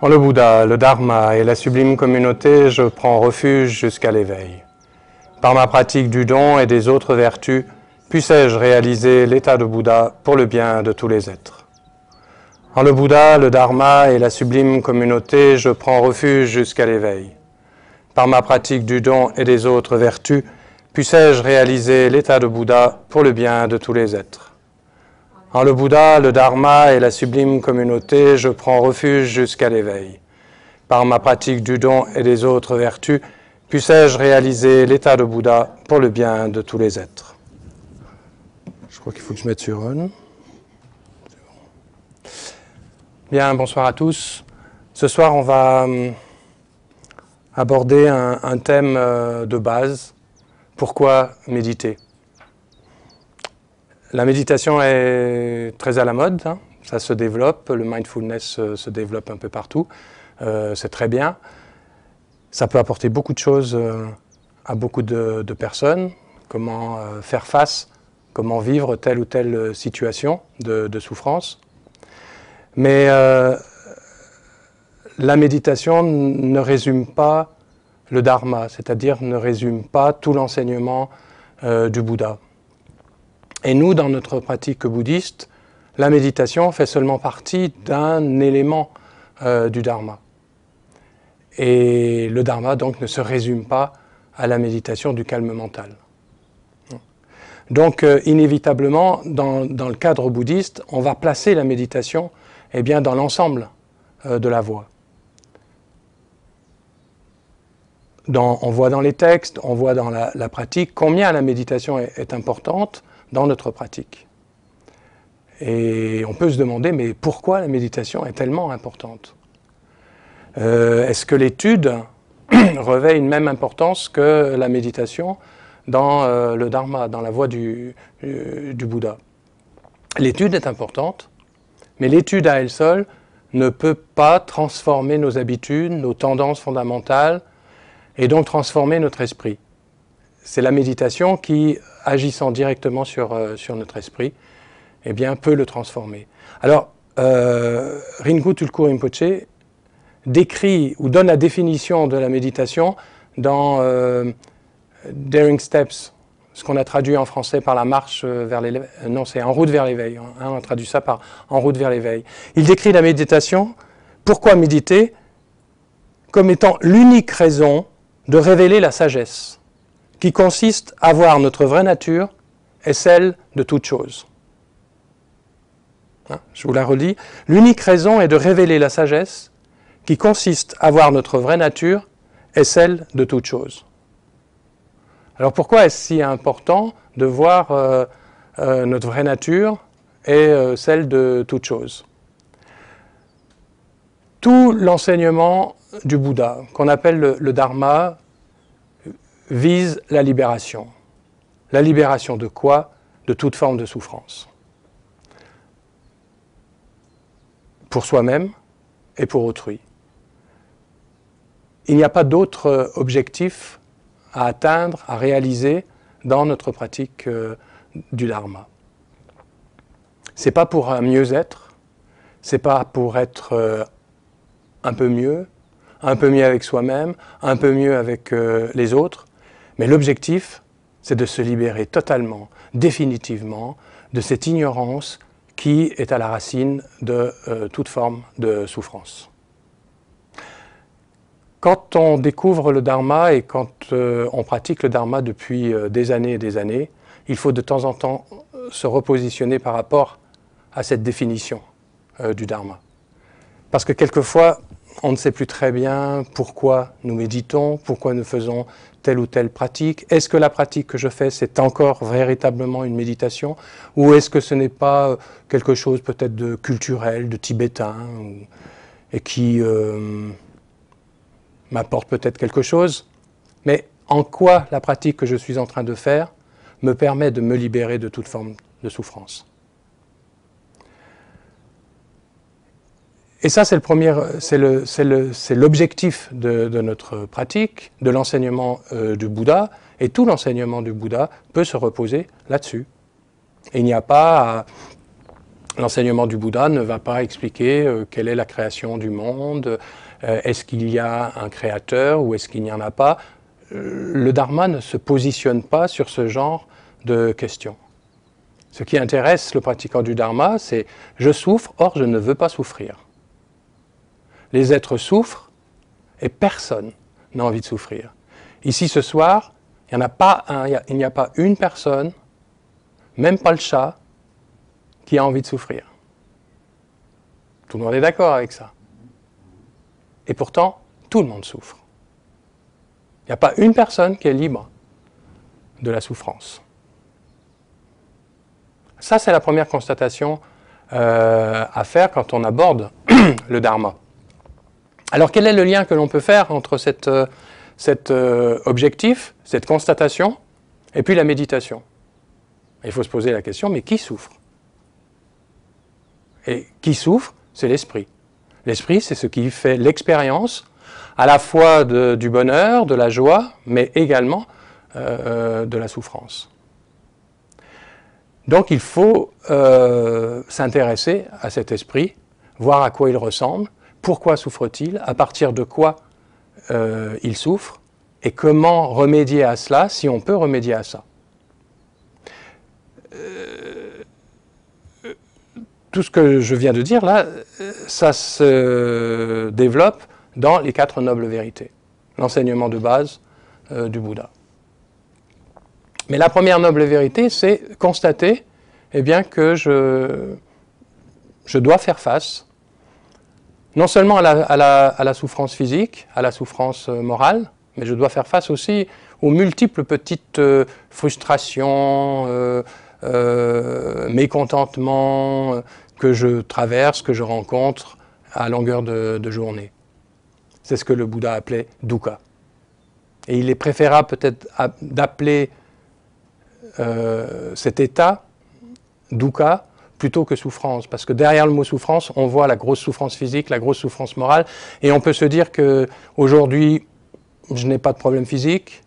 En le Bouddha, le Dharma et la sublime communauté, je prends refuge jusqu'à l'éveil. Par ma pratique du don et des autres vertus, puissais-je réaliser l'état de Bouddha pour le bien de tous les êtres. En le Bouddha, le Dharma et la sublime communauté, je prends refuge jusqu'à l'éveil. Par ma pratique du don et des autres vertus, puissais-je réaliser l'état de Bouddha pour le bien de tous les êtres. En le Bouddha, le Dharma et la sublime communauté, je prends refuge jusqu'à l'éveil. Par ma pratique du don et des autres vertus, puissais-je réaliser l'état de Bouddha pour le bien de tous les êtres. Je crois qu'il faut que je mette sur on. Bien, bonsoir à tous. Ce soir, on va aborder un thème de base. Pourquoi méditer ? La méditation est très à la mode, hein. Ça se développe, le mindfulness se développe un peu partout, c'est très bien. Ça peut apporter beaucoup de choses à beaucoup de personnes, comment faire face, comment vivre telle ou telle situation de souffrance. Mais la méditation ne résume pas le dharma, c'est-à-dire ne résume pas tout l'enseignement du Bouddha. Et nous, dans notre pratique bouddhiste, la méditation fait seulement partie d'un élément du dharma. Et le dharma, donc, ne se résume pas à la méditation du calme mental. Donc, inévitablement, dans le cadre bouddhiste, on va placer la méditation bien, dans l'ensemble de la voie. On voit dans les textes, on voit dans la pratique combien la méditation est importante dans notre pratique. Et on peut se demander, mais pourquoi la méditation est tellement importante ? Est-ce que l'étude revêt une même importance que la méditation dans le Dharma, dans la voie du Bouddha ? L'étude est importante, mais l'étude à elle seule ne peut pas transformer nos habitudes, nos tendances fondamentales, et donc transformer notre esprit. C'est la méditation qui, agissant directement sur notre esprit, eh bien, peut le transformer. Alors, Ringu Tulku Rinpoche décrit ou donne la définition de la méditation dans Daring Steps, ce qu'on a traduit en français par la marche vers l'éveil. Non, c'est En route vers l'éveil. Hein, on traduit ça par En route vers l'éveil. Il décrit la méditation, pourquoi méditer, comme étant l'unique raison de révéler la sagesse, qui consiste à voir notre vraie nature et celle de toute chose. Hein, je vous la relis. L'unique raison est de révéler la sagesse, qui consiste à voir notre vraie nature et celle de toute chose. Alors pourquoi est-ce si important de voir notre vraie nature et celle de toute chose ? Tout l'enseignement du Bouddha, qu'on appelle le Dharma, vise la libération. La libération de quoi ? De toute forme de souffrance. Pour soi-même et pour autrui. Il n'y a pas d'autre objectif à atteindre, à réaliser dans notre pratique du Dharma. C'est pas pour un mieux-être, c'est pas pour être un peu mieux avec soi-même, un peu mieux avec les autres, mais l'objectif, c'est de se libérer totalement, définitivement, de cette ignorance qui est à la racine de toute forme de souffrance. Quand on découvre le Dharma et quand on pratique le Dharma depuis des années et des années, il faut de temps en temps se repositionner par rapport à cette définition du Dharma. Parce que quelquefois, on ne sait plus très bien pourquoi nous méditons, pourquoi nous faisons telle ou telle pratique. Est-ce que la pratique que je fais, c'est encore véritablement une méditation ? Ou est-ce que ce n'est pas quelque chose peut-être de culturel, de tibétain, et qui m'apporte peut-être quelque chose ? Mais en quoi la pratique que je suis en train de faire me permet de me libérer de toute forme de souffrance ? Et ça, c'est l'objectif de notre pratique, de l'enseignement du Bouddha, et tout l'enseignement du Bouddha peut se reposer là-dessus. Et il n'y a pas L'enseignement du Bouddha ne va pas expliquer quelle est la création du monde, est-ce qu'il y a un créateur ou est-ce qu'il n'y en a pas. Le Dharma ne se positionne pas sur ce genre de questions. Ce qui intéresse le pratiquant du Dharma, c'est « je souffre, or je ne veux pas souffrir ». Les êtres souffrent et personne n'a envie de souffrir. Ici, ce soir, il n'y a pas une personne, même pas le chat, qui a envie de souffrir. Tout le monde est d'accord avec ça. Et pourtant, tout le monde souffre. Il n'y a pas une personne qui est libre de la souffrance. Ça, c'est la première constatation à faire quand on aborde le Dharma. Alors, quel est le lien que l'on peut faire entre cet objectif, cette constatation, et puis la méditation? Il faut se poser la question, mais qui souffre? Et qui souffre? C'est l'esprit. L'esprit, c'est ce qui fait l'expérience à la fois du bonheur, de la joie, mais également de la souffrance. Donc il faut s'intéresser à cet esprit, voir à quoi il ressemble, pourquoi souffre-t-il, à partir de quoi il souffre, et comment remédier à cela, si on peut remédier à ça. Tout ce que je viens de dire là, ça se développe dans les 4 nobles vérités, l'enseignement de base du Bouddha. Mais la première noble vérité, c'est constater que je dois faire face non seulement à la souffrance physique, à la souffrance morale, mais je dois faire face aussi aux multiples petites frustrations, mécontentements que je traverse, que je rencontre à longueur de journée. C'est ce que le Bouddha appelait dukkha. Et il est préférable peut-être d'appeler cet état dukkha plutôt que souffrance, parce que derrière le mot souffrance, on voit la grosse souffrance physique, la grosse souffrance morale, et on peut se dire qu'aujourd'hui, je n'ai pas de problème physique,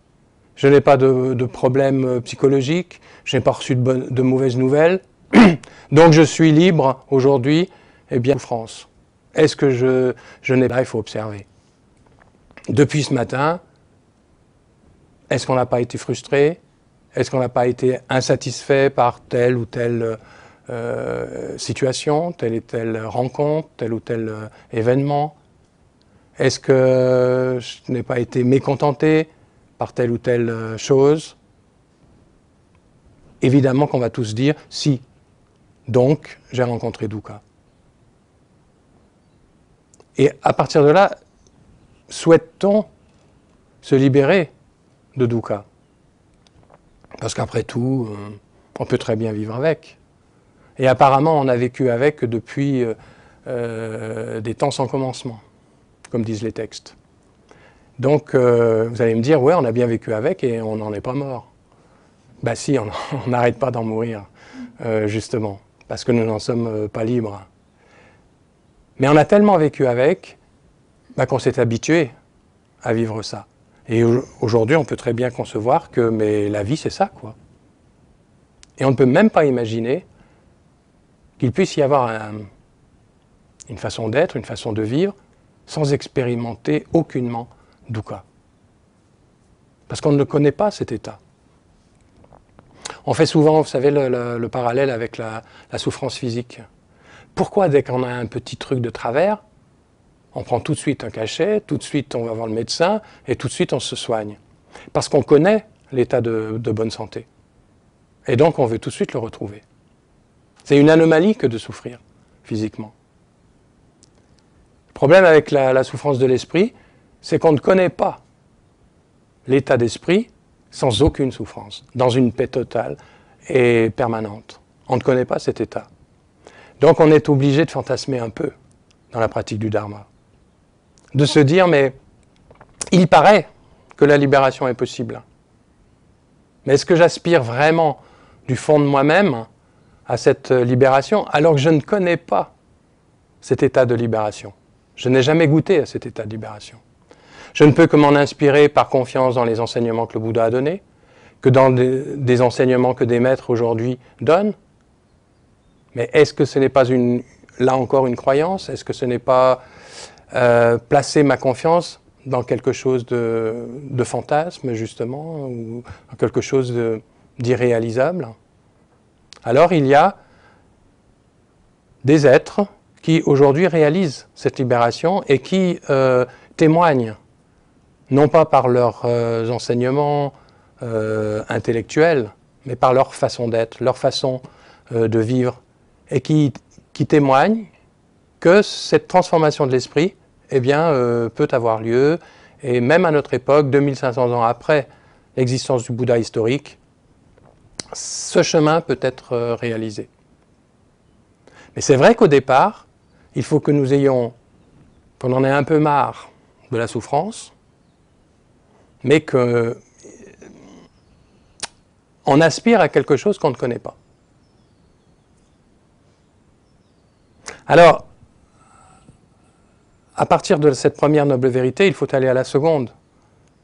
je n'ai pas de problème psychologique, je n'ai pas reçu de mauvaises nouvelles, donc je suis libre aujourd'hui, de souffrance. Est-ce que je n'ai pas? Il faut observer. Depuis ce matin, est-ce qu'on n'a pas été frustré? Est-ce qu'on n'a pas été insatisfait par telle ou telle situation, telle et telle rencontre, tel ou tel événement? Est-ce que je n'ai pas été mécontenté par telle ou telle chose? Évidemment qu'on va tous dire « si ». Donc, j'ai rencontré dukkha. Et à partir de là, souhaite-t-on se libérer de dukkha? Parce qu'après tout, on peut très bien vivre avec. Et apparemment, on a vécu avec depuis des temps sans commencement, comme disent les textes. Donc, vous allez me dire, ouais, on a bien vécu avec et on n'en est pas mort. Ben si, on n'arrête pas d'en mourir, justement, parce que nous n'en sommes pas libres. Mais on a tellement vécu avec qu'on s'est habitué à vivre ça. Et aujourd'hui, on peut très bien concevoir que la vie, c'est ça, quoi. Et on ne peut même pas imaginer qu'il puisse y avoir une façon d'être, une façon de vivre, sans expérimenter aucunement dukkha. Parce qu'on ne connaît pas cet état. On fait souvent, vous savez, le parallèle avec la souffrance physique. Pourquoi dès qu'on a un petit truc de travers, on prend tout de suite un cachet, tout de suite on va voir le médecin, et tout de suite on se soigne? Parce qu'on connaît l'état de bonne santé. Et donc on veut tout de suite le retrouver. C'est une anomalie que de souffrir physiquement. Le problème avec la souffrance de l'esprit, c'est qu'on ne connaît pas l'état d'esprit sans aucune souffrance, dans une paix totale et permanente. On ne connaît pas cet état. Donc on est obligé de fantasmer un peu dans la pratique du Dharma. De se dire, mais il paraît que la libération est possible. Mais est-ce que j'aspire vraiment du fond de moi-même à cette libération alors que je ne connais pas cet état de libération? Je n'ai jamais goûté à cet état de libération. Je ne peux que m'en inspirer par confiance dans les enseignements que le Bouddha a donnés, que dans des enseignements que des maîtres aujourd'hui donnent, Mais est-ce que ce n'est pas là encore une croyance? Est-ce que ce n'est pas placer ma confiance dans quelque chose de fantasme, justement, ou dans quelque chose d'irréalisable? Alors il y a des êtres qui aujourd'hui réalisent cette libération et qui témoignent, non pas par leurs enseignements intellectuels, mais par leur façon d'être, leur façon de vivre, et qui témoignent que cette transformation de l'esprit, eh bien, peut avoir lieu, et même à notre époque, 2500 ans après l'existence du Bouddha historique, ce chemin peut être réalisé. Mais c'est vrai qu'au départ, il faut que qu'on en ait un peu marre de la souffrance, mais qu'on aspire à quelque chose qu'on ne connaît pas. Alors, à partir de cette première noble vérité, il faut aller à la seconde,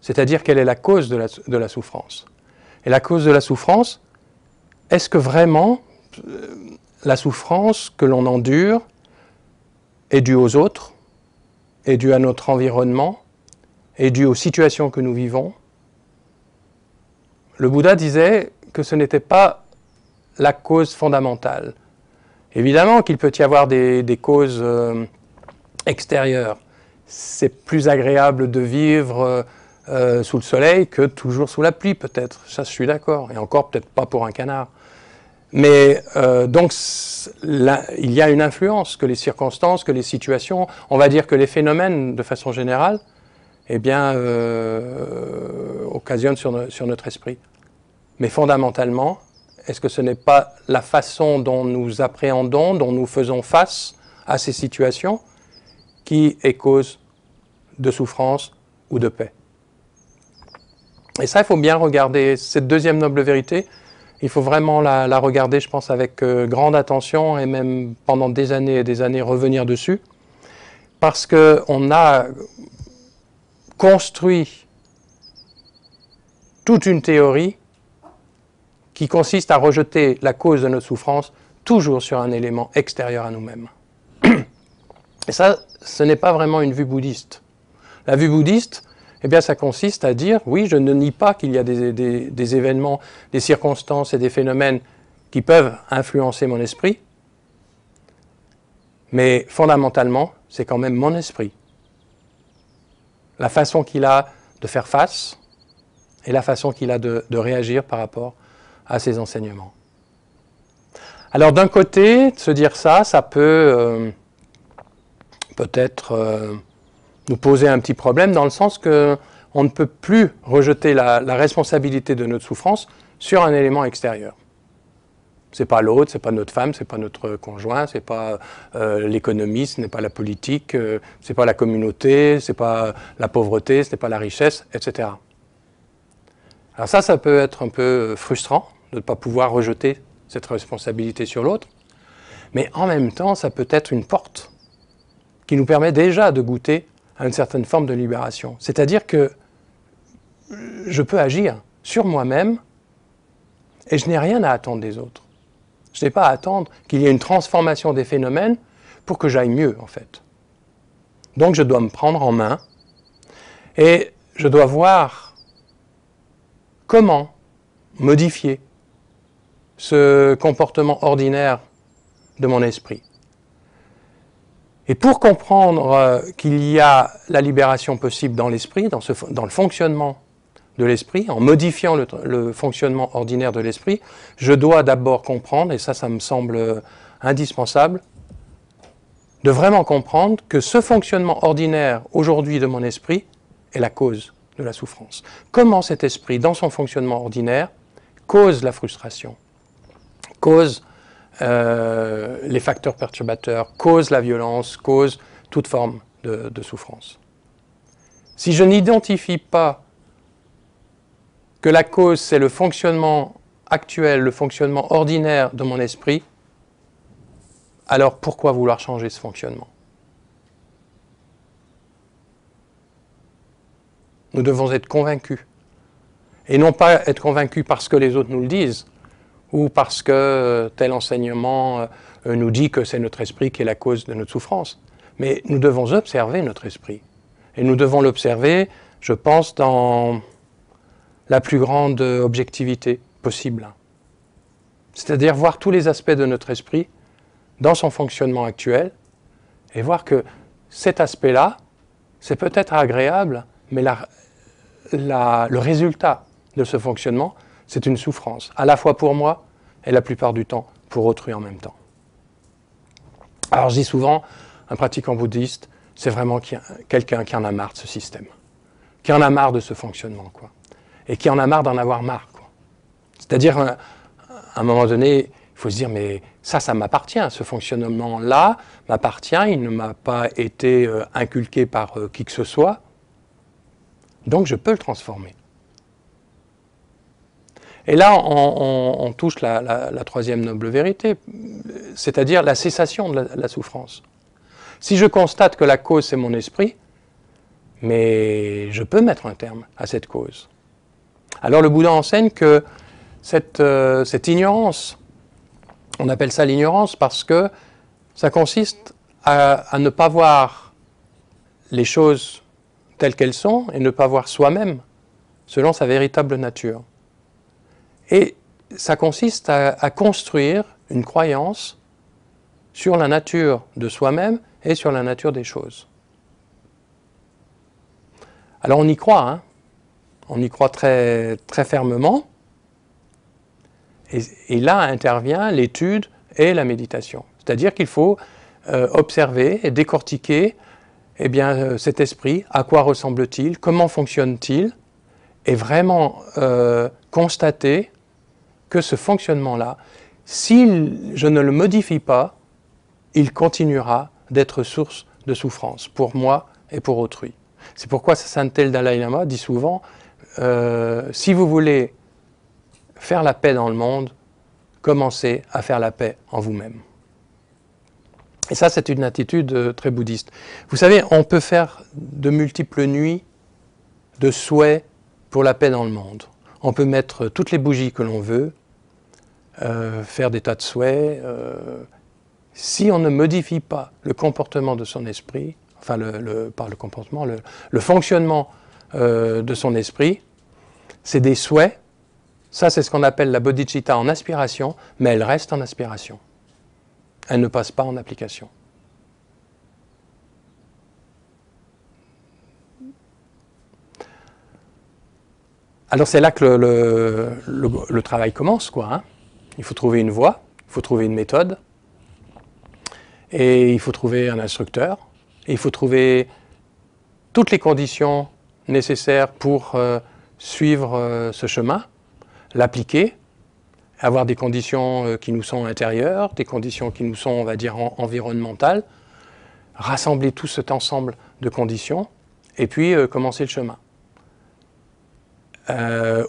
c'est-à-dire quelle est la cause de la souffrance. Et la cause de la souffrance, est-ce que vraiment la souffrance que l'on endure est due aux autres, est due à notre environnement, est due aux situations que nous vivons? Le Bouddha disait que ce n'était pas la cause fondamentale. Évidemment qu'il peut y avoir des causes extérieures. C'est plus agréable de vivre sous le soleil que toujours sous la pluie, peut-être. Ça, je suis d'accord. Et encore, peut-être pas pour un canard. Mais donc, là, il y a une influence, que les circonstances, que les situations, on va dire que les phénomènes, de façon générale, eh bien, occasionnent sur notre esprit. Mais fondamentalement, est-ce que ce n'est pas la façon dont nous appréhendons, dont nous faisons face à ces situations, qui est cause de souffrance ou de paix? Et ça, il faut bien regarder. Cette deuxième noble vérité, il faut vraiment la regarder, je pense, avec grande attention, et même pendant des années et des années revenir dessus, parce qu'on a construit toute une théorie qui consiste à rejeter la cause de notre souffrance toujours sur un élément extérieur à nous-mêmes. Et ça, ce n'est pas vraiment une vue bouddhiste. La vue bouddhiste, eh bien, ça consiste à dire, oui, je ne nie pas qu'il y a des événements, des circonstances et des phénomènes qui peuvent influencer mon esprit, mais fondamentalement, c'est quand même mon esprit. La façon qu'il a de faire face et la façon qu'il a de réagir par rapport à ses enseignements. Alors d'un côté, se dire ça peut peut-être nous poser un petit problème, dans le sens qu'on ne peut plus rejeter la responsabilité de notre souffrance sur un élément extérieur. Ce n'est pas l'autre, ce n'est pas notre femme, ce n'est pas notre conjoint, ce n'est pas l'économie, ce n'est pas la politique, ce n'est pas la communauté, ce n'est pas la pauvreté, ce n'est pas la richesse, etc. Alors ça peut être un peu frustrant de ne pas pouvoir rejeter cette responsabilité sur l'autre, mais en même temps, ça peut être une porte qui nous permet déjà de goûter à une certaine forme de libération. C'est-à-dire que je peux agir sur moi-même et je n'ai rien à attendre des autres. Je n'ai pas à attendre qu'il y ait une transformation des phénomènes pour que j'aille mieux, en fait. Donc je dois me prendre en main et je dois voir comment modifier ce comportement ordinaire de mon esprit. Et pour comprendre qu'il y a la libération possible dans l'esprit, dans le fonctionnement de l'esprit, en modifiant le fonctionnement ordinaire de l'esprit, je dois d'abord comprendre, et ça me semble indispensable, de vraiment comprendre que ce fonctionnement ordinaire aujourd'hui de mon esprit est la cause de la souffrance. Comment cet esprit, dans son fonctionnement ordinaire, cause la frustration, cause les facteurs perturbateurs, cause la violence, cause toute forme de souffrance. Si je n'identifie pas que la cause, c'est le fonctionnement actuel, le fonctionnement ordinaire de mon esprit, alors pourquoi vouloir changer ce fonctionnement? Nous devons être convaincus. Et non pas être convaincus parce que les autres nous le disent, ou parce que tel enseignement nous dit que c'est notre esprit qui est la cause de notre souffrance. Mais nous devons observer notre esprit. Et nous devons l'observer, je pense, dans la plus grande objectivité possible. C'est-à-dire voir tous les aspects de notre esprit dans son fonctionnement actuel et voir que cet aspect-là, c'est peut-être agréable, mais le résultat de ce fonctionnement, c'est une souffrance, à la fois pour moi et la plupart du temps pour autrui en même temps. Alors je dis souvent, un pratiquant bouddhiste, c'est vraiment quelqu'un qui en a marre de ce système, qui en a marre de ce fonctionnement, quoi, et qui en a marre d'en avoir marre, quoi. C'est-à-dire, à un moment donné, il faut se dire, mais ça m'appartient, ce fonctionnement-là m'appartient, il ne m'a pas été inculqué par qui que ce soit, donc je peux le transformer. Et là, on touche la troisième noble vérité, c'est-à-dire la cessation de la souffrance. Si je constate que la cause, c'est mon esprit, mais je peux mettre un terme à cette cause. Alors le Bouddha enseigne que cette ignorance, on appelle ça l'ignorance parce que ça consiste à ne pas voir les choses telles qu'elles sont et ne pas voir soi-même selon sa véritable nature. Et ça consiste à construire une croyance sur la nature de soi-même et sur la nature des choses. Alors on y croit, hein, on y croit très, très fermement, et là intervient l'étude et la méditation. C'est-à-dire qu'il faut observer et décortiquer cet esprit, à quoi ressemble-t-il, comment fonctionne-t-il, et vraiment constater que ce fonctionnement-là, si je ne le modifie pas, il continuera d'être source de souffrance pour moi et pour autrui. C'est pourquoi Sainte-Thèle Dalai Lama dit souvent si vous voulez faire la paix dans le monde, commencez à faire la paix en vous-même. Et ça, c'est une attitude très bouddhiste. Vous savez, on peut faire de multiples nuits de souhaits pour la paix dans le monde. On peut mettre toutes les bougies que l'on veut, faire des tas de souhaits. Si on ne modifie pas le comportement de son esprit, enfin, pas le comportement, le fonctionnement de son esprit, c'est des souhaits. Ça, c'est ce qu'on appelle la bodhicitta en aspiration, mais elle reste en aspiration. Elle ne passe pas en application. Alors c'est là que le travail commence, quoi, hein. Il faut trouver une voie, il faut trouver une méthode, et il faut trouver un instructeur, et il faut trouver toutes les conditions nécessaires pour suivre ce chemin, l'appliquer, avoir des conditions qui nous sont intérieures, des conditions qui nous sont, on va dire, environnementales, rassembler tout cet ensemble de conditions, et puis commencer le chemin.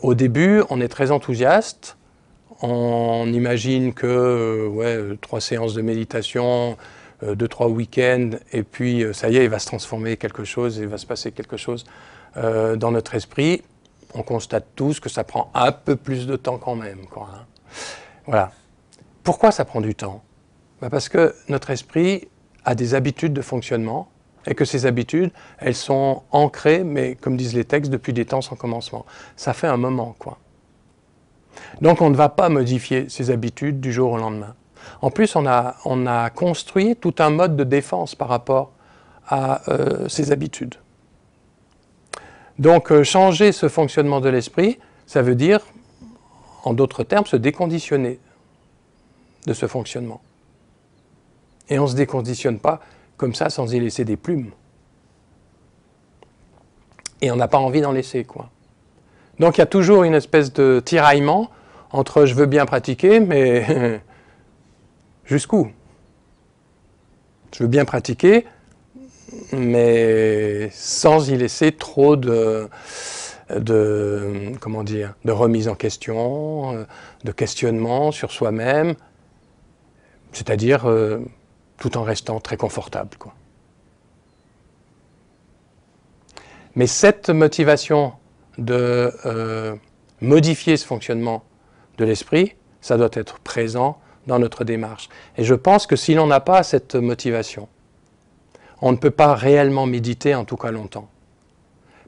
Au début, on est très enthousiaste, on imagine que 3 séances de méditation, 2-3 week-ends, et puis ça y est, il va se transformer quelque chose, il va se passer quelque chose dans notre esprit. On constate tous que ça prend un peu plus de temps quand même, quoi, hein. Voilà. Pourquoi ça prend du temps? Parce que notre esprit a des habitudes de fonctionnement, et que ces habitudes, elles sont ancrées, mais comme disent les textes, depuis des temps sans commencement. Ça fait un moment, quoi. Donc on ne va pas modifier ces habitudes du jour au lendemain. En plus, on a construit tout un mode de défense par rapport à ces habitudes. Donc changer ce fonctionnement de l'esprit, ça veut dire, en d'autres termes, se déconditionner de ce fonctionnement. Et on ne se déconditionne pas comme ça sans y laisser des plumes. Et on n'a pas envie d'en laisser, quoi. Donc il y a toujours une espèce de tiraillement entre je veux bien pratiquer, mais jusqu'où? Je veux bien pratiquer, mais sans y laisser trop de remise en question, de questionnement sur soi-même, c'est-à-dire tout en restant très confortable, quoi. Mais cette motivation de modifier ce fonctionnement de l'esprit, ça doit être présent dans notre démarche. Et je pense que si l'on n'a pas cette motivation, on ne peut pas réellement méditer, en tout cas longtemps.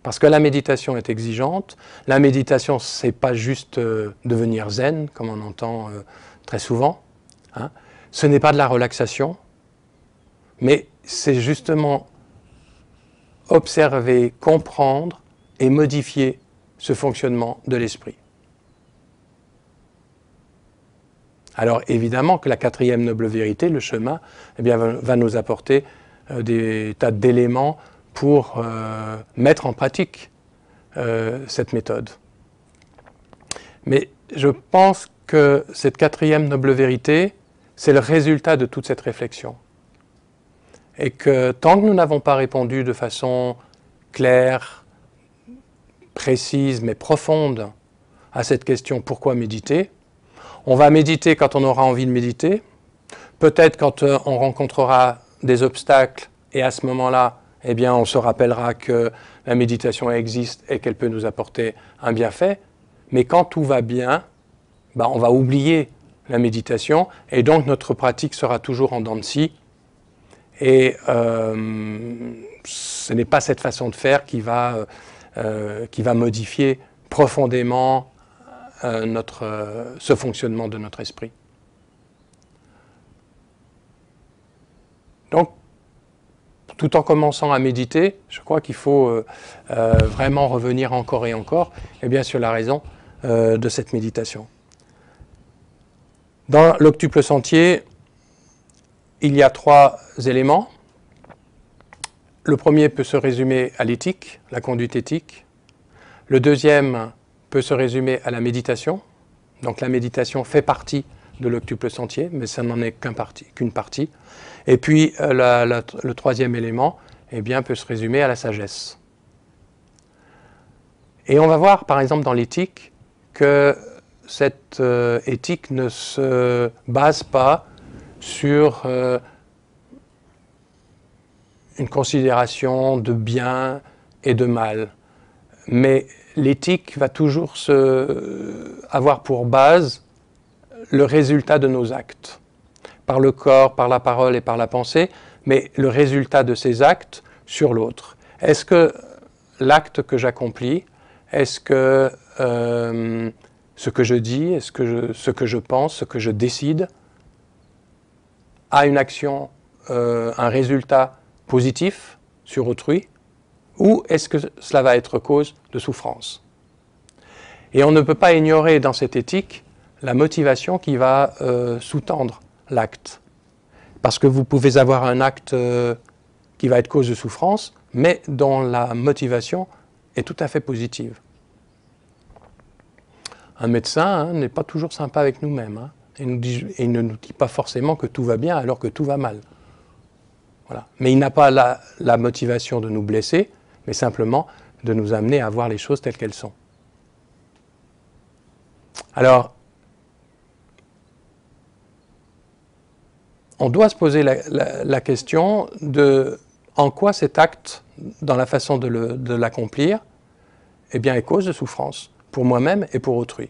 Parce que la méditation est exigeante. La méditation, ce n'est pas juste devenir zen, comme on entend très souvent. Hein. Ce n'est pas de la relaxation, mais c'est justement observer, comprendre et modifier ce fonctionnement de l'esprit. Alors évidemment que la quatrième noble vérité, le chemin, eh bien, va nous apporter des tas d'éléments pour mettre en pratique cette méthode. Mais je pense que cette quatrième noble vérité, c'est le résultat de toute cette réflexion. Et que tant que nous n'avons pas répondu de façon claire, précise, mais profonde à cette question « Pourquoi méditer ?», on va méditer quand on aura envie de méditer, peut-être quand on rencontrera des obstacles, et à ce moment-là, eh bien, on se rappellera que la méditation existe et qu'elle peut nous apporter un bienfait. Mais quand tout va bien, ben, on va oublier la méditation et donc notre pratique sera toujours en dents de scie. Et ce n'est pas cette façon de faire qui va modifier profondément ce fonctionnement de notre esprit. Donc, tout en commençant à méditer, je crois qu'il faut vraiment revenir encore et encore sur la raison de cette méditation. Dans l'octuple sentier, il y a 3 éléments. Le premier peut se résumer à l'éthique, la conduite éthique. Le deuxième peut se résumer à la méditation. Donc la méditation fait partie de l'octuple sentier, mais ça n'en est qu'une partie. Et puis le troisième élément peut se résumer à la sagesse. Et on va voir par exemple dans l'éthique que cette éthique ne se base pas sur une considération de bien et de mal. Mais l'éthique va toujours avoir pour base le résultat de nos actes, par le corps, par la parole et par la pensée, mais le résultat de ces actes sur l'autre. Est-ce que l'acte que j'accomplis, est-ce que ce que je dis, est-ce que ce que je pense, ce que je décide, a une action, un résultat positif sur autrui, ou est-ce que cela va être cause de souffrance? Et on ne peut pas ignorer dans cette éthique la motivation qui va sous-tendre l'acte. Parce que vous pouvez avoir un acte qui va être cause de souffrance, mais dont la motivation est tout à fait positive. Un médecin n'est pas toujours sympa avec nous-mêmes. Il ne nous dit pas forcément que tout va bien alors que tout va mal. Voilà. Mais il n'a pas la motivation de nous blesser, mais simplement de nous amener à voir les choses telles qu'elles sont. Alors, on doit se poser la question de en quoi cet acte, dans la façon de l'accomplir, est cause de souffrance, pour moi-même et pour autrui.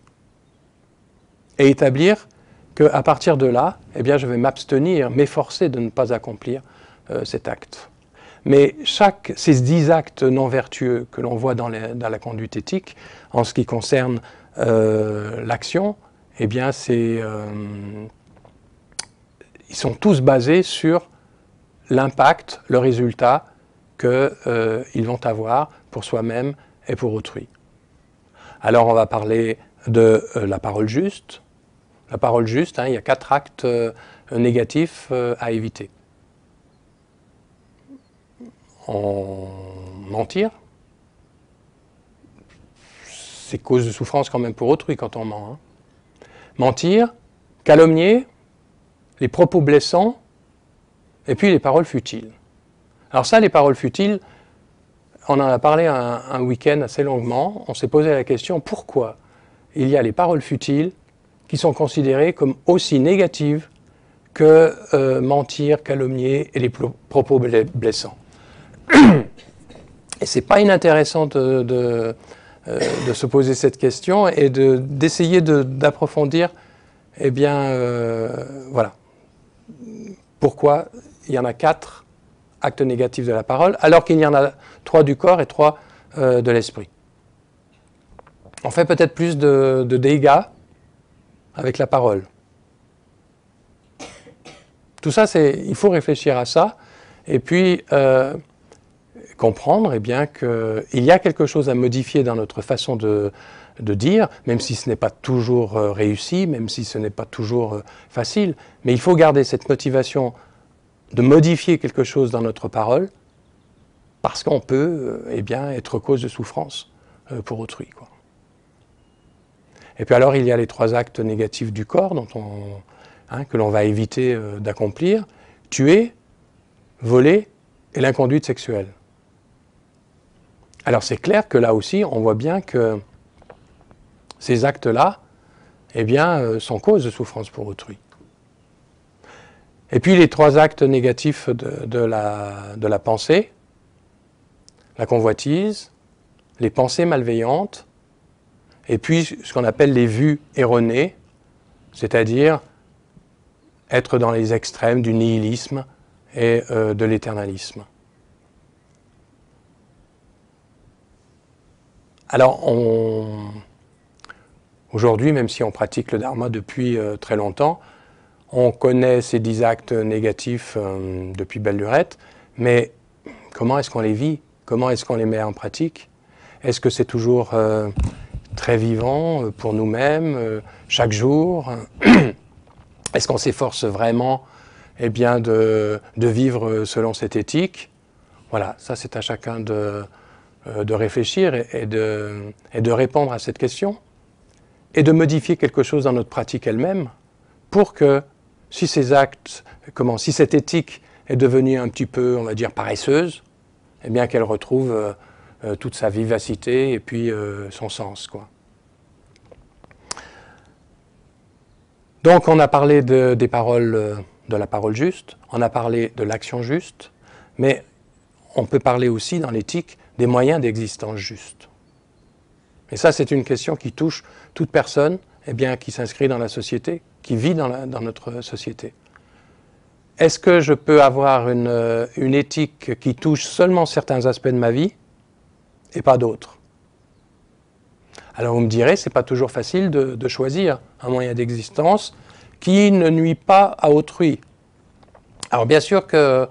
Et établir qu'à partir de là, je vais m'abstenir, m'efforcer de ne pas accomplir cet acte. Mais ces 10 actes non vertueux que l'on voit dans la conduite éthique, en ce qui concerne l'action, ils sont tous basés sur l'impact, le résultat qu'ils vont avoir pour soi-même et pour autrui. Alors on va parler de la parole juste. La parole juste, il y a 4 actes négatifs à éviter. Mentir, c'est cause de souffrance quand même pour autrui quand on ment. Mentir, calomnier, les propos blessants, et puis les paroles futiles. Alors ça, les paroles futiles, on en a parlé un week-end assez longuement, on s'est posé la question pourquoi il y a les paroles futiles qui sont considérées comme aussi négatives que mentir, calomnier et les propos blessants. Et c'est pas inintéressant de se poser cette question et d'essayer d'approfondir eh bien, voilà. Pourquoi il y en a 4 actes négatifs de la parole, alors qu'il y en a 3 du corps et 3 de l'esprit. On fait peut-être plus de dégâts avec la parole. Tout ça, il faut réfléchir à ça, et puis comprendre bien qu'il y a quelque chose à modifier dans notre façon de dire, même si ce n'est pas toujours réussi, même si ce n'est pas toujours facile, mais il faut garder cette motivation de modifier quelque chose dans notre parole, parce qu'on peut bien, être cause de souffrance pour autrui, quoi. Et puis alors, il y a les 3 actes négatifs du corps que l'on va éviter d'accomplir: tuer, voler et l'inconduite sexuelle. Alors c'est clair que là aussi, on voit bien que ces actes-là, eh bien, sont cause de souffrance pour autrui. Et puis les 3 actes négatifs de la pensée: la convoitise, les pensées malveillantes, et puis ce qu'on appelle les vues erronées, c'est-à-dire être dans les extrêmes du nihilisme et de l'éternalisme. Alors, aujourd'hui, même si on pratique le dharma depuis très longtemps, on connaît ces 10 actes négatifs depuis belle lurette, mais comment est-ce qu'on les vit? Comment est-ce qu'on les met en pratique? Est-ce que c'est toujours très vivant pour nous-mêmes, chaque jour? Est-ce qu'on s'efforce vraiment bien, de vivre selon cette éthique? Voilà, ça c'est à chacun de réfléchir et de répondre à cette question, et de modifier quelque chose dans notre pratique elle-même, pour que si ces actes, si cette éthique est devenue un petit peu, on va dire, paresseuse, eh bien qu'elle retrouve toute sa vivacité et puis son sens, quoi. Donc on a parlé des paroles, de la parole juste, on a parlé de l'action juste, mais on peut parler aussi dans l'éthique des moyens d'existence juste. Et ça, c'est une question qui touche toute personne bien, qui s'inscrit dans la société, qui vit dans notre société. Est-ce que je peux avoir une éthique qui touche seulement certains aspects de ma vie et pas d'autres? Alors vous me direz, c'est pas toujours facile de choisir un moyen d'existence qui ne nuit pas à autrui. Alors bien sûr que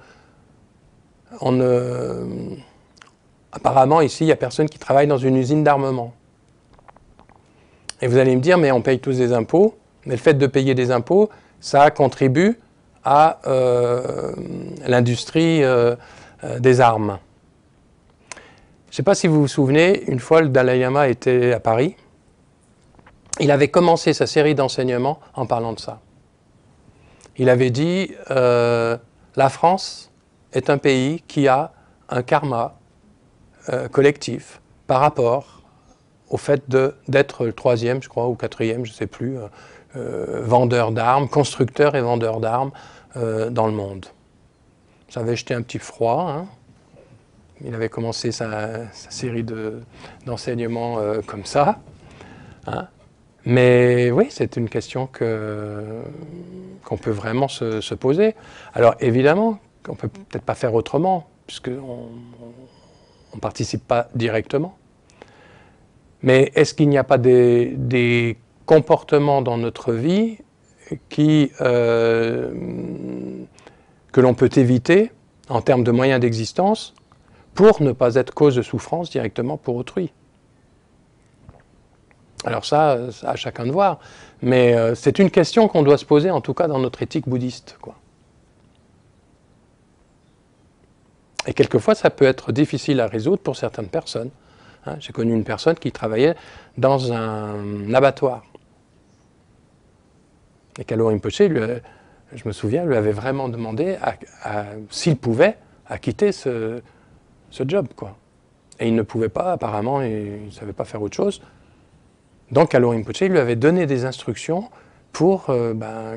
apparemment ici, il n'y a personne qui travaille dans une usine d'armement. Et vous allez me dire, mais on paye tous des impôts, mais le fait de payer des impôts, ça contribue à l'industrie des armes. Je ne sais pas si vous vous souvenez, une fois le Dalai Lama était à Paris, il avait commencé sa série d'enseignements en parlant de ça. Il avait dit, la France est un pays qui a un karma collectif par rapport au fait d'être le 3e, je crois, ou 4e, je ne sais plus, vendeur d'armes, constructeur et vendeur d'armes dans le monde. Ça avait jeté un petit froid, hein. Il avait commencé sa série d'enseignements comme ça, hein. Mais oui, c'est une question qu'on peut vraiment se poser. Alors évidemment, on ne peut peut-être pas faire autrement, puisqu'on ne participe pas directement. Mais est-ce qu'il n'y a pas des comportements dans notre vie que l'on peut éviter en termes de moyens d'existence pour ne pas être cause de souffrance directement pour autrui? Alors ça à chacun de voir, mais c'est une question qu'on doit se poser, en tout cas dans notre éthique bouddhiste, quoi. Et quelquefois, ça peut être difficile à résoudre pour certaines personnes. Hein, j'ai connu une personne qui travaillait dans un abattoir. Et Kalo Rinpoche, je me souviens, lui avait vraiment demandé, s'il pouvait, à quitter ce job, quoi. Et il ne pouvait pas, apparemment, il ne savait pas faire autre chose. Donc Kalo Rinpoche lui avait donné des instructions pour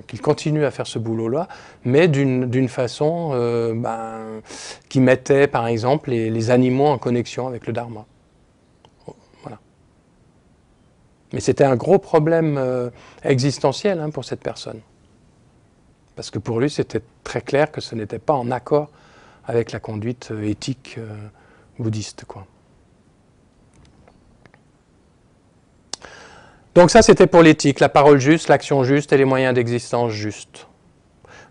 qu'il continue à faire ce boulot-là, mais d'une façon qui mettait, par exemple, les animaux en connexion avec le Dharma. Voilà. Mais c'était un gros problème existentiel pour cette personne. Parce que pour lui, c'était très clair que ce n'était pas en accord avec la conduite éthique bouddhiste, quoi. Donc ça, c'était pour l'éthique, la parole juste, l'action juste et les moyens d'existence justes.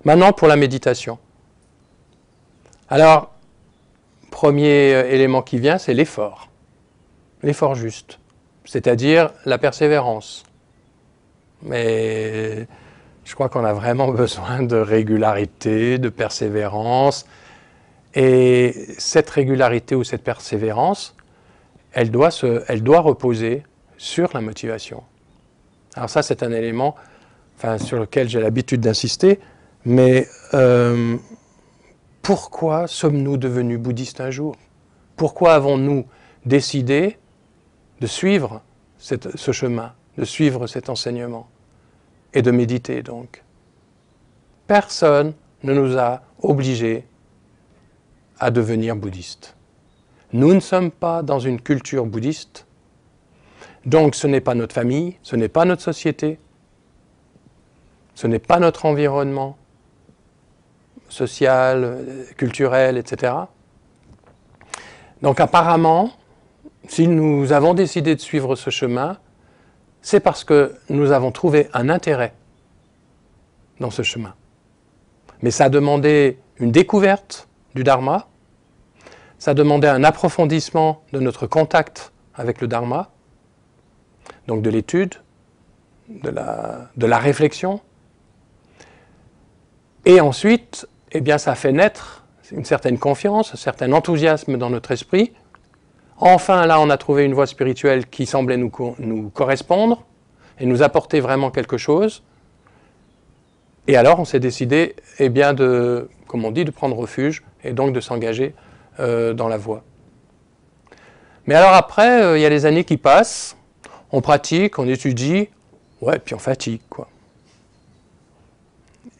Maintenant, pour la méditation. Alors, premier élément qui vient, c'est l'effort. L'effort juste, c'est-à-dire la persévérance. Mais je crois qu'on a vraiment besoin de régularité, de persévérance. Et cette régularité ou cette persévérance, elle doit reposer sur la motivation. Alors ça, c'est un élément sur lequel j'ai l'habitude d'insister, mais pourquoi sommes-nous devenus bouddhistes un jour? Pourquoi avons-nous décidé de suivre ce chemin, de suivre cet enseignement et de méditer donc? Personne ne nous a obligés à devenir bouddhistes. Nous ne sommes pas dans une culture bouddhiste, donc ce n'est pas notre famille, ce n'est pas notre société, ce n'est pas notre environnement social, culturel, etc. Donc apparemment, si nous avons décidé de suivre ce chemin, c'est parce que nous avons trouvé un intérêt dans ce chemin. Mais ça a demandé une découverte du Dharma, ça a demandé un approfondissement de notre contact avec le Dharma, donc de l'étude, de la réflexion. Et ensuite, ça fait naître une certaine confiance, un certain enthousiasme dans notre esprit. Enfin, là, on a trouvé une voie spirituelle qui semblait nous correspondre et nous apporter vraiment quelque chose. Et alors, on s'est décidé, comme on dit, de prendre refuge et donc de s'engager dans la voie. Mais alors après, il y a les années qui passent, on pratique, on étudie, puis on fatigue, quoi.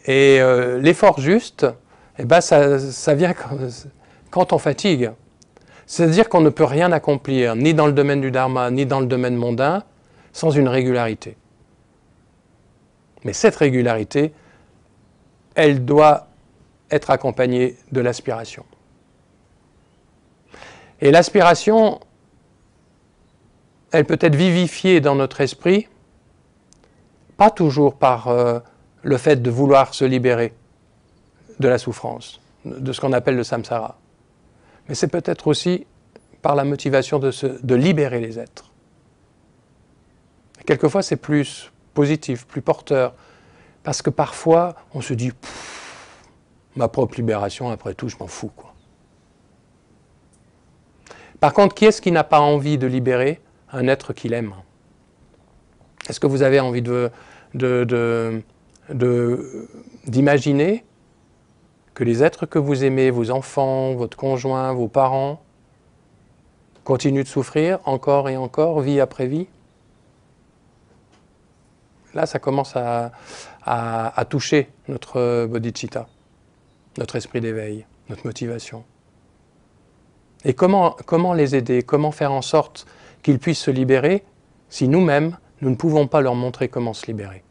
Et l'effort juste, ça vient quand on fatigue. C'est-à-dire qu'on ne peut rien accomplir, ni dans le domaine du Dharma, ni dans le domaine mondain, sans une régularité. Mais cette régularité, elle doit être accompagnée de l'aspiration. Et l'aspiration, elle peut être vivifiée dans notre esprit, pas toujours par le fait de vouloir se libérer de la souffrance, de ce qu'on appelle le samsara. Mais c'est peut-être aussi par la motivation de libérer les êtres. Quelquefois, c'est plus positif, plus porteur, parce que parfois, on se dit « ma propre libération, après tout, je m'en fous, quoi ». Par contre, qui est-ce qui n'a pas envie de libérer un être qu'il aime? Est-ce que vous avez envie d'imaginer que les êtres que vous aimez, vos enfants, votre conjoint, vos parents, continuent de souffrir encore et encore, vie après vie? Là, ça commence à toucher notre bodhicitta, notre esprit d'éveil, notre motivation. Et comment les aider? Comment faire en sorte qu'ils puissent se libérer si nous-mêmes, nous ne pouvons pas leur montrer comment se libérer?